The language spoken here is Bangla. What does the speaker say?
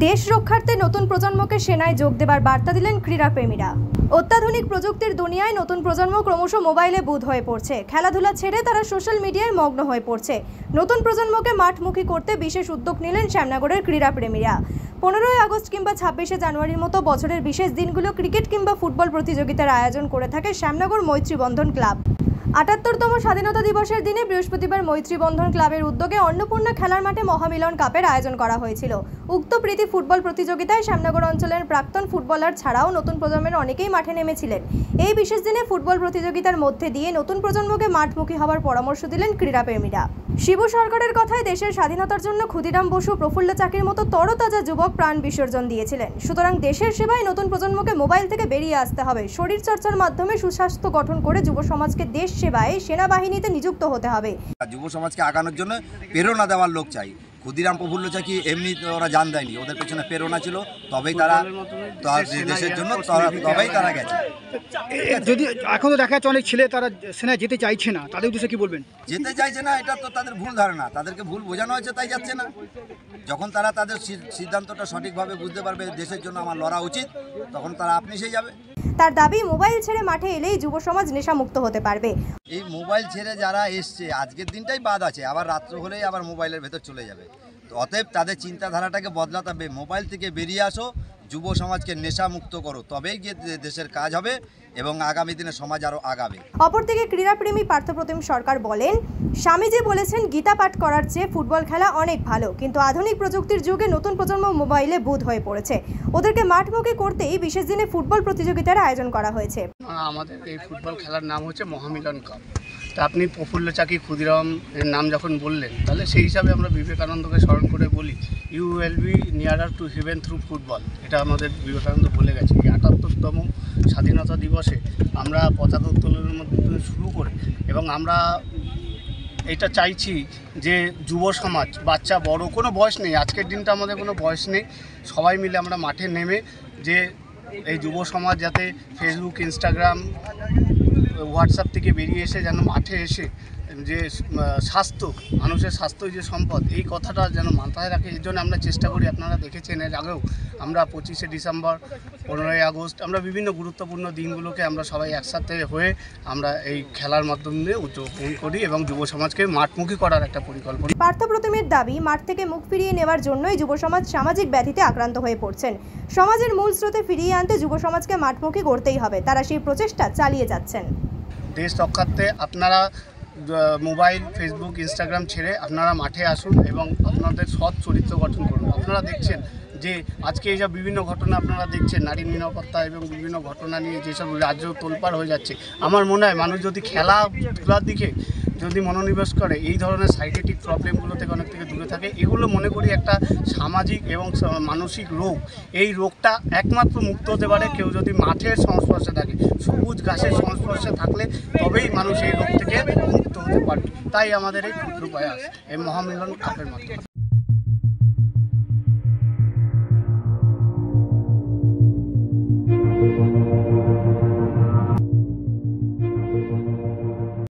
দেশ রক্ষার্থে নতুন প্রজন্মকে সেনায় যোগ দেবার বার্তা দিলেন ক্রীড়াপ্রেমীরা। অত্যাধুনিক প্রযুক্তির দুনিয়ায় নতুন প্রজন্ম ক্রমশ মোবাইলে বুঁদ হয়ে পড়ছে। খেলাধুলা ছেড়ে তারা সোশ্যাল মিডিয়ায় মগ্ন হয়ে পড়ছে। নতুন প্রজন্মকে মাঠমুখী করতে বিশেষ উদ্যোগ নিলেন শ্যামনগরের ক্রীড়াপ্রেমীরা। 15ই আগস্ট কিংবা 26শে জানুয়ারির মতো বছরের বিশেষ দিনগুলো ক্রিকেট কিংবা ফুটবল প্রতিযোগিতার আয়োজন করে থাকে শ্যামনগর মৈত্রী বন্ধন ক্লাব। ৭৮তম স্বাধীনতা দিবসের দিনে বৃহস্পতিবার মৈত্রী বন্ধন ক্লাবের উদ্যোগে অন্নপূর্ণা খেলার মাঠে মহামিলন কাপের আয়োজন করা হয়েছিল। উক্ত প্রীতি ফুটবল প্রতিযোগিতায় শ্যামনগর অঞ্চলের প্রাক্তন ফুটবলার ছাড়াও নতুন প্রজন্মের অনেকেই মাঠে নেমেছিলেন। এই বিশেষ দিনে ফুটবল প্রতিযোগিতার মধ্যে দিয়ে নতুন প্রজন্মকে মাঠমুখী হওয়ার পরামর্শ দিলেন ক্রীড়াপ্রেমীরা। শিবু সরকারের কথায় দেশের স্বাধীনতার জন্য ক্ষুদিরাম বসু, প্রফুল্ল চাকির মতো তরতাজা যুবক প্রাণ বিসর্জন দিয়েছিলেন। সুতরাং দেশের সেবায় নতুন প্রজন্মকে মোবাইল থেকে বেরিয়ে আসতে হবে। শরীর চর্চার মাধ্যমে সুস্বাস্থ্য গঠন করে যুব সমাজকে দেশ সেবায় সেনাবাহিনীতে নিযুক্ত হতে হবে। যুব সমাজকে আগানোর জন্য প্রেরণা দেওয়ার লোক চাই। ক্ষুদিরাম, প্রফুল্ল চাকি এমনি ওরা জান দেয়নি, ওদের পেছনে প্রেরণা ছিল, তবেই তারা দেশের জন্য তবেই তারা গেছে। যদি এখন তো দেখা যাচ্ছে অনেক ছেলে তারা সেনায় যেতে চাইছে না, তাদের উদ্দেশ্যে কি বলবেন? যেতে চাইছে না, এটা তো তাদের ভুল ধারণা, তাদেরকে ভুল বোঝানো হয়েছে তাই যাচ্ছে না। যখন তারা তাদের সিদ্ধান্তটা সঠিকভাবে বুঝতে পারবে দেশের জন্য আমার লড়া উচিত, তখন তারা আপনি সেই যাবে। তার দাবি, মোবাইল ছেড়ে মাঠে এলেই যুব সমাজ নেশামুক্ত হতে পারবে। এই মোবাইল ছেড়ে যারা এসছে, আজকের দিনটাই বাদ আছে, আবার রাত্র হলেই আবার মোবাইলের ভেতর চলে যাবে। তো অতএব তাদের চিন্তাধারাটাকে বদলাতে হবে। মোবাইল থেকে বেরিয়ে আসো, যুব সমাজকে নেশামুক্ত করো, তবেই গিয়ে দেশের কাজ হবে এবং আগামী দিনে সমাজ আরও আগাবে। অপরদিকে ক্রীড়াপ্রেমী পার্থপ্রতিম সরকার বলেন, স্বামীজি বলেছেন গীতা পাঠ করার চেয়ে ফুটবল খেলা অনেক ভালো, কিন্তু আধুনিক প্রযুক্তির যুগে নতুন প্রজন্ম মোবাইলে বুঁদ হয়ে পড়েছে। ওদেরকে মাঠমুখী করতেই বিশেষ দিনে ফুটবল প্রতিযোগিতার আয়োজন করা হয়েছে। আমাদের এই ফুটবল খেলার নাম হচ্ছে মহামিলন কাপ। তা আপনি প্রফুল্ল চাকি, ক্ষুদিরাম এর নাম যখন বললেন, তাহলে সেই হিসাবে আমরা বিবেকানন্দকে স্মরণ করে বলি, you will be nearer to heaven through football. এটা আমাদের বিবেকানন্দ বলে গেছে। এই ৭৮তম স্বাধীনতা দিবসে আমরা পতাকা উত্তোলনের মধ্যে শুরু করে এবং আমরা এটা চাইছি যে যুব সমাজ, বাচ্চা বড় কোনো বয়স নেই, আজকের দিনটা আমাদের কোনো বয়স নেই, সবাই মিলে আমরা মাঠে নেমে যে এই যুব সমাজ যাতে ফেসবুক, ইনস্টাগ্রাম, হোয়াটসঅ্যাপ থেকে বেরিয়ে এসে যেন মাঠে এসে যে স্বাস্থ্য, মানুষের স্বাস্থ্যই যে সম্পদ, এই কথাটা যেন মাথায় রাখে। এই জন্য আমরা চেষ্টা করি, আপনারা দেখেছেন এর আগেও আমরা 25শে ডিসেম্বর, 15ই আগস্ট, আমরা বিভিন্ন গুরুত্বপূর্ণ দিনগুলোকে আমরা সবাই একসাথে হয়ে আমরা এই খেলার মাধ্যমে উদযাপন করি এবং যুব সমাজকে মাঠমুখী করার একটা পরিকল্পনা। পার্থপ্রতিমের দাবি, মাঠ থেকে মুখ ফিরিয়ে নেওয়ার জন্যই যুব সমাজ সামাজিক ব্যাধিতে আক্রান্ত হয়ে পড়ছেন। সমাজের মূল স্রোতে ফিরিয়ে আনতে যুব সমাজকে মাঠমুখী করতেই হবে। তারা সেই প্রচেষ্টা চালিয়ে যাচ্ছেন। দেশ রক্ষার্থে আপনারা মোবাইল, ফেসবুক, ইনস্টাগ্রাম ছেড়ে আপনারা মাঠে আসুন এবং আপনাদের সৎ চরিত্র গঠন করুন। আপনারা দেখছেন যে আজকে এই যা বিভিন্ন ঘটনা আপনারা দেখছেন, নারী নিরাপত্তা এবং বিভিন্ন ঘটনা নিয়ে যেসব রাজ্য তোলপাড় হয়ে যাচ্ছে, আমার মনে হয় মানুষ যদি খেলাধুলার দিকে যদি মনোনিবেশ করে, এই ধরনের সাইকেটিক প্রবলেমগুলো থেকে অনেক থেকে দূরে থাকে। এগুলো মনে করি একটা সামাজিক এবং মানসিক রোগ। এই রোগটা একমাত্র মুক্ত হতে পারে কেউ যদি মাঠের সংস্পর্শে থাকে, সবুজ ঘাসের সংস্পর্শে থাকলে তবেই মানুষ এই রোগ থেকে মুক্ত হতে পারবে। তাই আমাদের এই ক্ষুদ্র প্রয়াস, এই মহামিলন কাপের মাধ্যমে।